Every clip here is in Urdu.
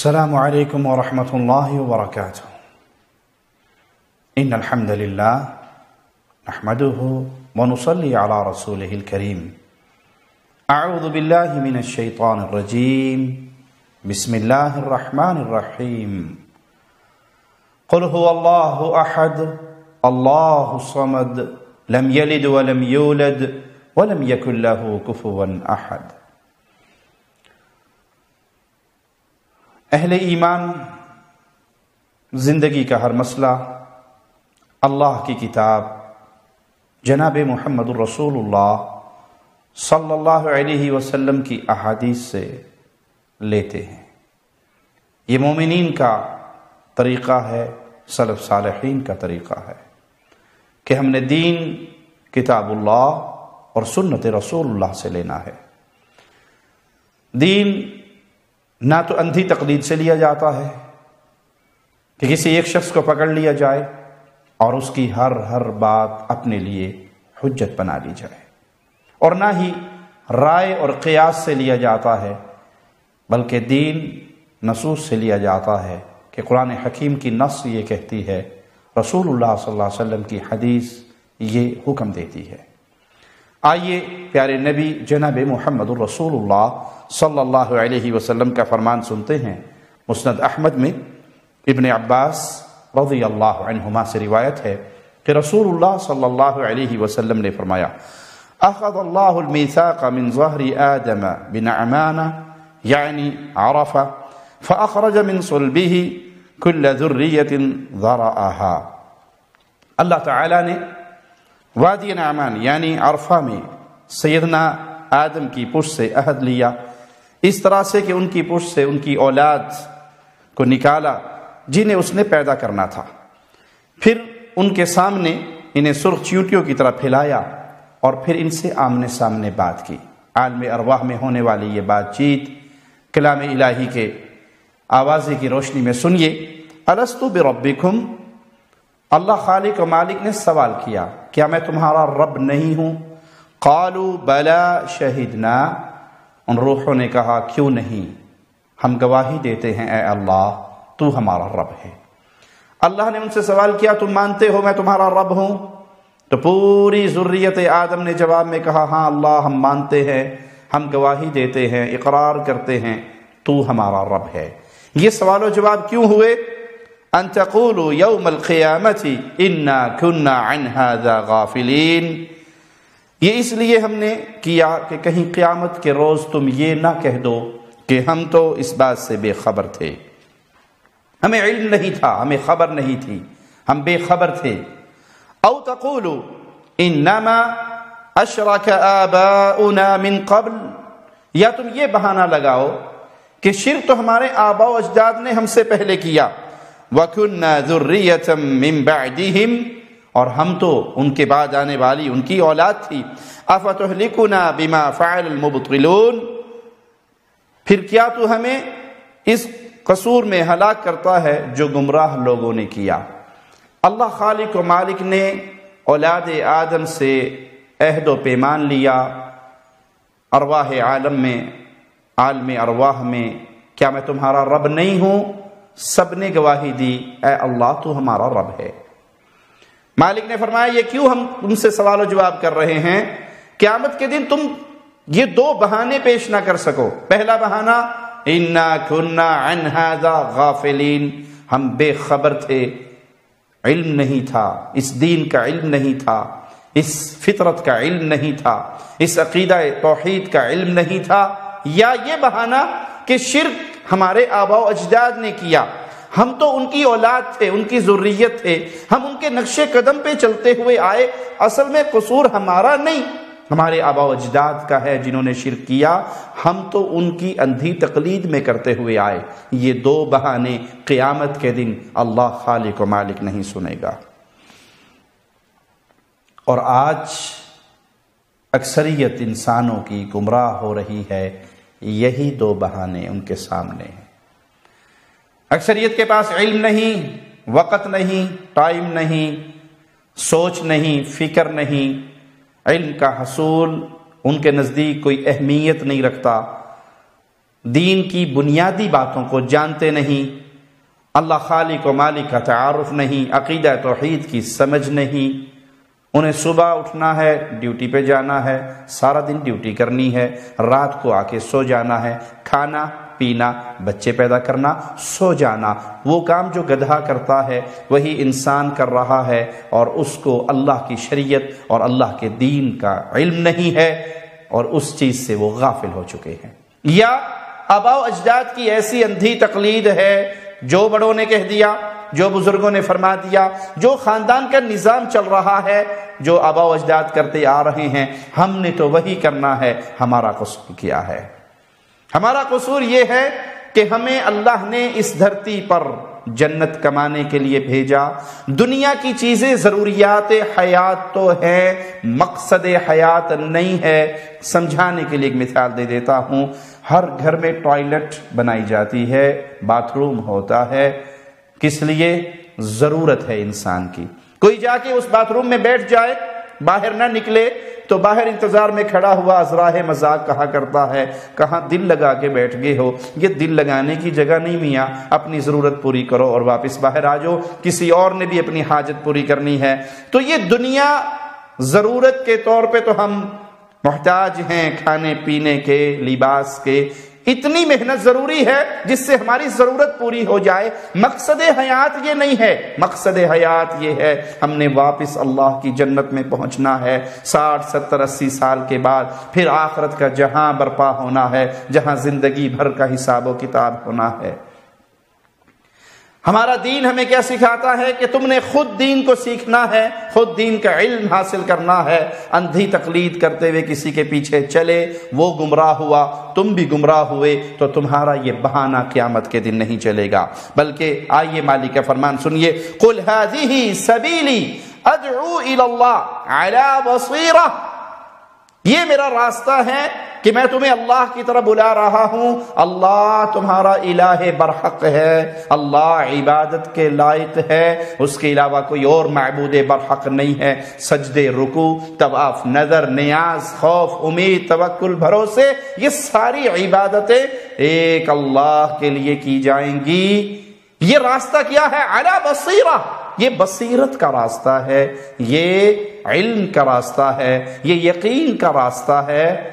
السلام عليكم ورحمة الله وبركاته. إن الحمد لله نحمده ونصلي على رسوله الكريم. أعوذ بالله من الشيطان الرجيم. بسم الله الرحمن الرحيم. قل هو الله أحد الله الصمد لم يلد ولم يولد ولم يكن له كفوا أحد. اہل ایمان زندگی کا ہر مسئلہ اللہ کی کتاب جناب محمد الرسول اللہ صلی اللہ علیہ وسلم کی احادیث سے لیتے ہیں. یہ مومنین کا طریقہ ہے، سلف صالحین کا طریقہ ہے کہ ہم نے دین کتاب اللہ اور سنت رسول اللہ سے لینا ہے. دین نہ تو اندھی تقلید سے لیا جاتا ہے کہ کسی ایک شخص کو پکڑ لیا جائے اور اس کی ہر بات اپنے لیے حجت بنا لی جائے، اور نہ ہی رائے اور قیاس سے لیا جاتا ہے، بلکہ دین نصوص سے لیا جاتا ہے کہ قرآن حکیم کی نص یہ کہتی ہے، رسول اللہ صلی اللہ علیہ وسلم کی حدیث یہ حکم دیتی ہے. آئیے پیارے نبی جناب محمد الرسول اللہ صلی اللہ علیہ وسلم کا فرمان سنتے ہیں. مسند احمد میں ابن عباس رضی اللہ عنہما سے روایت ہے کہ رسول اللہ صلی اللہ علیہ وسلم نے فرمایا: اخذ اللہ المیثاق من ظہر آدم بنعمان یعنی عرفہ فاخرج من صلبہ کل ذریۃ ذرعہا. اللہ تعالی نے وادی نعمان یعنی عرفہ میں سیدنا آدم کی پشت سے عہد لیا، اس طرح سے کہ ان کی پشت سے ان کی اولاد کو نکالا جنہیں اس نے پیدا کرنا تھا. پھر ان کے سامنے انہیں سرخ چیونٹیوں کی طرح پھیلایا اور پھر ان سے آمنے سامنے بات کی. عالم ارواح میں ہونے والی یہ بات چیت کلام الہی کے آوازے کی روشنی میں سنیے. الست بربکم، اللہ خالق و مالک نے سوال کیا، کیا میں تمہارا رب نہیں ہوں؟ قالوا بلا شہدنا، ان روحوں نے کہا کیوں نہیں، ہم گواہی دیتے ہیں اے اللہ تو ہمارا رب ہے. اللہ نے ان سے سوال کیا تم مانتے ہو میں تمہارا رب ہوں؟ تو پوری ذریت آدم نے جواب میں کہا ہاں اللہ ہم مانتے ہیں، ہم گواہی دیتے ہیں، اقرار کرتے ہیں تو ہمارا رب ہے. یہ سوال و جواب کیوں ہوئے؟ ان تقولوا یوم القیامت انا کنا عن ھذا غافلین، یہ اس لیے ہم نے کیا کہ کہیں قیامت کے روز تم یہ نہ کہہ دو کہ ہم تو اس بات سے بے خبر تھے، ہمیں علم نہیں تھا، ہمیں خبر نہیں تھی، ہم بے خبر تھے. او تقولوا انما اشرک آباؤنا من قبل، یا تم یہ بہانہ لگاؤ کہ شرک تو ہمارے آباء و اجداد نے ہم سے پہلے کیا. وَكُنَّا ذُرِّيَّةً مِّن بَعْدِهِمْ، اور ہم تو ان کے بعد آنے والی ان کی اولاد تھی. أَفَتُهْلِكُنَا بِمَا فَعَلَ الْمُبْطِلُونَ، پھر کیا تو ہمیں اس قصور میں ہلاک کرتا ہے جو گمراہ لوگوں نے کیا. اللہ خالق و مالک نے اولاد آدم سے عہد و پیمان لیا ارواح عالم میں، عالم ارواح میں، کیا میں تمہارا رب نہیں ہوں؟ سب نے گواہی دی اے اللہ تو ہمارا رب ہے. مالک نے فرمایا یہ کیوں ہم تم سے سوال و جواب کر رہے ہیں؟ قیامت کے دن تم یہ دو بہانے پیش نہ کر سکو. پہلا بہانہ انا کنا عن ھذا غافلین، ہم بے خبر تھے، علم نہیں تھا، اس دین کا علم نہیں تھا، اس فطرت کا علم نہیں تھا، اس عقیدہ توحید کا علم نہیں تھا. یا یہ بہانہ کہ شرک ہمارے آباء و اجداد نے کیا، ہم تو ان کی اولاد تھے، ان کی ذریت تھے، ہم ان کے نقش قدم پہ چلتے ہوئے آئے، اصل میں قصور ہمارا نہیں، ہمارے آباء و اجداد کا ہے جنہوں نے شرک کیا، ہم تو ان کی اندھی تقلید میں کرتے ہوئے آئے. یہ دو بہانے قیامت کے دن اللہ خالق و مالک نہیں سنے گا. اور آج اکثریت انسانوں کی گمراہ ہو رہی ہے، یہی دو بہانے ان کے سامنے ہیں. اکثریت کے پاس علم نہیں، وقت نہیں، ٹائم نہیں، سوچ نہیں، فکر نہیں، علم کا حصول ان کے نزدیک کوئی اہمیت نہیں رکھتا. دین کی بنیادی باتوں کو جانتے نہیں، اللہ خالق و مالک کا تعارف نہیں، عقیدہ توحید کی سمجھ نہیں۔ انہیں صبح اٹھنا ہے، ڈیوٹی پہ جانا ہے، سارا دن ڈیوٹی کرنی ہے، رات کو آ کے سو جانا ہے، کھانا پینا، بچے پیدا کرنا، سو جانا۔ وہ کام جو گدھا کرتا ہے وہی انسان کر رہا ہے، اور اس کو اللہ کی شریعت اور اللہ کے دین کا علم نہیں ہے، اور اس چیز سے وہ غافل ہو چکے ہیں۔ یا آباء و اجداد کی ایسی اندھی تقلید ہے، جو بڑوں نے کہہ دیا، جو بزرگوں نے فرما دیا، جو خاندان کا نظام چل رہا ہے، جو آباء و اجداد کرتے آ رہے ہیں، ہم نے تو وہی کرنا ہے۔ ہمارا قصور کیا ہے؟ ہمارا قصور یہ ہے کہ ہمیں اللہ نے اس دھرتی پر جنت کمانے کے لیے بھیجا۔ دنیا کی چیزیں ضروریات حیات تو ہیں، مقصد حیات نہیں ہے۔ سمجھانے کے لیے ایک مثال دے دیتا ہوں۔ ہر گھر میں ٹوائلٹ بنائی جاتی ہے، باتھ روم ہوتا ہے، کس لیے؟ ضرورت ہے انسان کی۔ کوئی جا کے اس باتھ روم میں بیٹھ جائے، باہر نہ نکلے تو باہر انتظار میں کھڑا ہوا ازراہ مذاق کہا کرتا ہے، کہاں دل لگا کے بیٹھ گئے ہو؟ یہ دل لگانے کی جگہ نہیں میاں، اپنی ضرورت پوری کرو اور واپس باہر آ جاؤ، کسی اور نے بھی اپنی حاجت پوری کرنی ہے۔ تو یہ دنیا ضرورت کے طور پہ تو ہم محتاج ہیں، کھانے پینے کے، لباس کے، اتنی محنت ضروری ہے جس سے ہماری ضرورت پوری ہو جائے۔ مقصد حیات یہ نہیں ہے، مقصد حیات یہ ہے ہم نے واپس اللہ کی جنت میں پہنچنا ہے 60 70 80 سال کے بعد، پھر آخرت کا جہاں برپا ہونا ہے، جہاں زندگی بھر کا حساب و کتاب ہونا ہے۔ ہمارا دین ہمیں کیا سکھاتا ہے کہ تم نے خود دین کو سیکھنا ہے، خود دین کا علم حاصل کرنا ہے۔ اندھی تقلید کرتے ہوئے کسی کے پیچھے چلے، وہ گمراہ ہوا، تم بھی گمراہ ہوئے، تو تمہارا یہ بہانہ قیامت کے دن نہیں چلے گا۔ بلکہ آئیے مالک کا فرمان سنیے، قُلْ هَذِهِ سَبِيلِي أَدْعُو إِلَى اللَّهِ عَلَى بَصِيرَةٍ، یہ میرا راستہ ہے کہ میں تمہیں اللہ کی طرف بلا رہا ہوں۔ اللہ تمہارا الہ برحق ہے، اللہ عبادت کے لائق ہے، اس کے علاوہ کوئی اور معبود برحق نہیں ہے۔ سجدے، رکوع، طواف، نظر، نیاز، خوف، امید، توکل، بھروسے، یہ ساری عبادتیں ایک اللہ کے لیے کی جائیں گی۔ یہ راستہ کیا ہے؟ علی بصیرہ، یہ بصیرت کا راستہ ہے، یہ علم کا راستہ ہے، یہ یقین کا راستہ ہے۔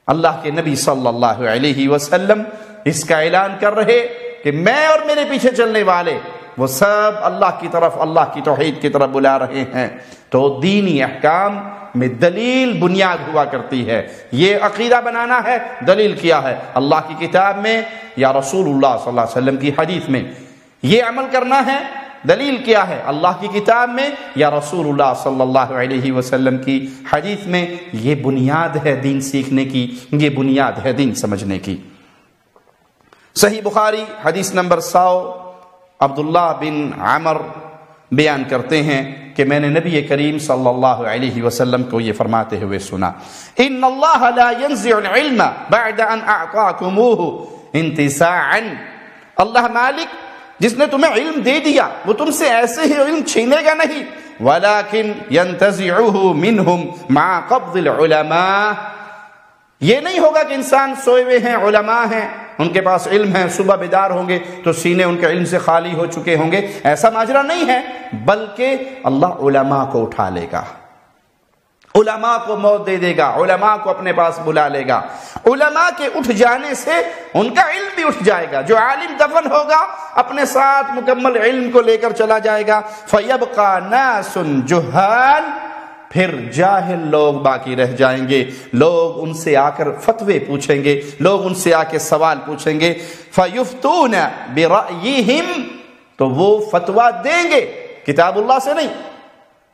اللہ کے نبی صلی اللہ علیہ وسلم اس کا اعلان کر رہے کہ میں اور میرے پیچھے چلنے والے وہ سب اللہ کی طرف، اللہ کی توحید کی طرف بلا رہے ہیں۔ تو دینی احکام میں دلیل بنیاد ہوا کرتی ہے۔ یہ عقیدہ بنانا ہے، دلیل کیا ہے؟ اللہ کی کتاب میں یا رسول اللہ صلی اللہ علیہ وسلم کی حدیث میں۔ یہ عمل کرنا ہے، دلیل کیا ہے؟ اللہ کی کتاب میں یا رسول اللہ صلی اللہ علیہ وسلم کی حدیث میں۔ یہ بنیاد ہے دین سیکھنے کی، یہ بنیاد ہے دین سمجھنے کی۔ صحیح بخاری حدیث نمبر 100، عبداللہ بن عمر بیان کرتے ہیں کہ میں نے نبی کریم صلی اللہ علیہ وسلم کو یہ فرماتے ہوئے سنا، ان اللہ لا ينزع العلم بعد ان اعطاكموه انتزاعا، اللہ مالک جس نے تمہیں علم دے دیا وہ تم سے ایسے ہی علم چھینے گا نہیں، ولیکن ينتزعه منهم مع قبض العلماء، یہ نہیں ہوگا کہ انسان سوئے ہوئے ہیں، علماء ہیں، ان کے پاس علم ہے، صبح بیدار ہوں گے تو سینے ان کے علم سے خالی ہو چکے ہوں گے، ایسا ماجرا نہیں ہے، بلکہ اللہ علماء کو اٹھا لے گا، علماء کو موت دے دے گا، علماء کو اپنے پاس بلا لے گا۔ علماء کے اٹھ جانے سے ان کا علم بھی اٹھ جائے گا، جو عالم دفن ہوگا اپنے ساتھ مکمل علم کو لے کر چلا جائے گا۔ فَيَبْقَى نَاسٌ جُهَّالٌ، پھر جاہل لوگ باقی رہ جائیں گے، لوگ ان سے آ کر فتوے پوچھیں گے، لوگ ان سے آ کے سوال پوچھیں گے۔ فَيُفْتُونَ بِرَأْيِهِمْ، تو وہ فتویٰ دیں گے، کتاب اللہ سے نہیں،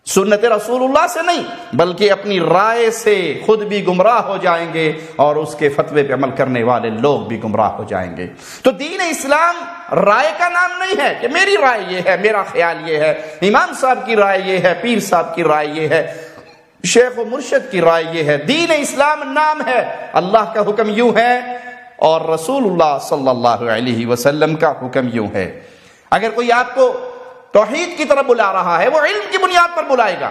سنت رسول اللہ سے نہیں، بلکہ اپنی رائے سے خود بھی گمراہ ہو جائیں گے اور اس کے فتوے پہ عمل کرنے والے لوگ بھی گمراہ ہو جائیں گے۔ تو دین اسلام رائے کا نام نہیں ہے کہ میری رائے یہ ہے، میرا خیال یہ ہے، امام صاحب کی رائے یہ ہے، پیر صاحب کی رائے یہ ہے، شیخ و مرشد کی رائے یہ ہے۔ دین اسلام نام ہے، اللہ کا حکم یوں ہے اور رسول اللہ صلی اللہ علیہ وسلم کا حکم یوں ہے۔ اگر کوئی آپ کو توحید کی طرف بلا رہا ہے وہ علم کی بنیاد پر بلائے گا،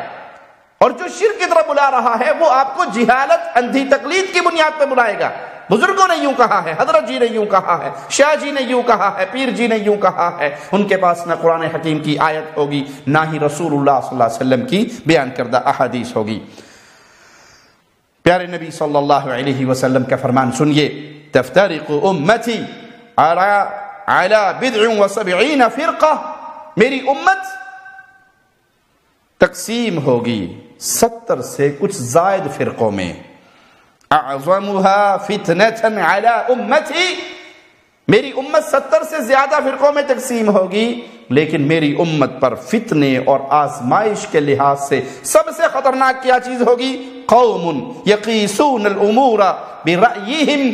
اور جو شرک کی طرف بلا رہا ہے وہ آپ کو جہالت، اندھی تقلید کی بنیاد پر بلائے گا۔ بزرگوں نے یوں کہا ہے، حضرت جی نے یوں کہا ہے، شاہ جی نے یوں کہا ہے، پیر جی نے یوں کہا ہے، ان کے پاس نہ قرآن حکیم کی آیت ہوگی نہ ہی رسول اللہ صلی اللہ علیہ وسلم کی بیان کردہ احادیث ہوگی۔ پیارے نبی صلی اللہ علیہ وسلم کا فرمان سنیے، تفترق امتی علی 70 فرقہ، میری امت تقسیم ہوگی 70 سے کچھ زائد فرقوں میں، اعظمها فتنة علی امتی، میری امت 70 سے زیادہ فرقوں میں تقسیم ہوگی، لیکن میری امت پر فتنے اور آزمائش کے لحاظ سے سب سے خطرناک کیا چیز ہوگی؟ قوم یقیسون الامور برأیہم،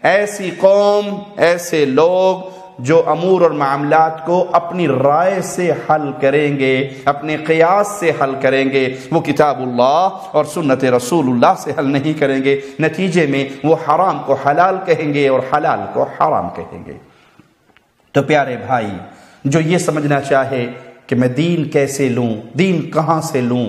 ایسی قوم، ایسے لوگ جو امور اور معاملات کو اپنی رائے سے حل کریں گے، اپنے قیاس سے حل کریں گے، وہ کتاب اللہ اور سنت رسول اللہ سے حل نہیں کریں گے، نتیجے میں وہ حرام کو حلال کہیں گے اور حلال کو حرام کہیں گے۔ تو پیارے بھائی، جو یہ سمجھنا چاہے کہ میں دین کیسے لوں، دین کہاں سے لوں،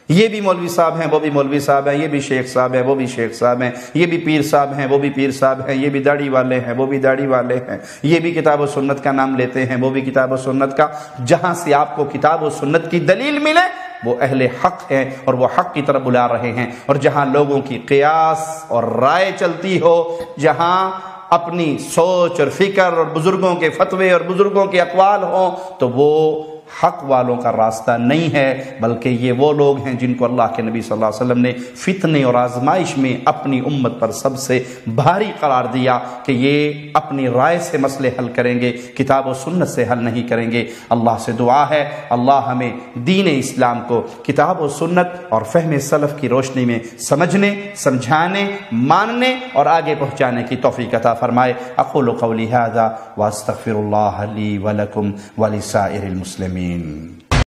یہ بھی مولوی صاحب ہیں، وہ بھی مولوی صاحب ہیں، یہ بھی شیخ صاحب ہیں، وہ بھی شیخ صاحب ہیں، یہ بھی پیر صاحب ہیں، وہ بھی پیر صاحب ہیں، یہ بھی داڑھی والے ہیں، وہ بھی داڑھی والے ہیں، یہ بھی کتاب و سنت کا نام لیتے ہیں، وہ بھی کتاب و سنت کا، جہاں سے آپ کو کتاب و سنت کی دلیل ملے وہ اہل حق ہیں اور وہ حق کی طرف بلا رہے ہیں، اور جہاں لوگوں کی قیاس اور رائے چلتی ہو، جہاں اپنی سوچ اور فکر اور بزرگوں کے فتوے اور بزرگوں کے اقوال ہوں، تو وہ حق والوں کا راستہ نہیں ہے، بلکہ یہ وہ لوگ ہیں جن کو اللہ کے نبی صلی اللہ علیہ وسلم نے فتنے اور آزمائش میں اپنی امت پر سب سے بھاری قرار دیا کہ یہ اپنی رائے سے مسئلے حل کریں گے، کتاب و سنت سے حل نہیں کریں گے۔ اللہ سے دعا ہے اللہ ہمیں دین اسلام کو کتاب و سنت اور فہم سلف کی روشنی میں سمجھنے، سمجھانے، ماننے اور آگے پہنچانے کی توفیق عطا فرمائے۔ اقول قولی ھذا واستغفر اللہ لی ولکم ولسائر المسلمین۔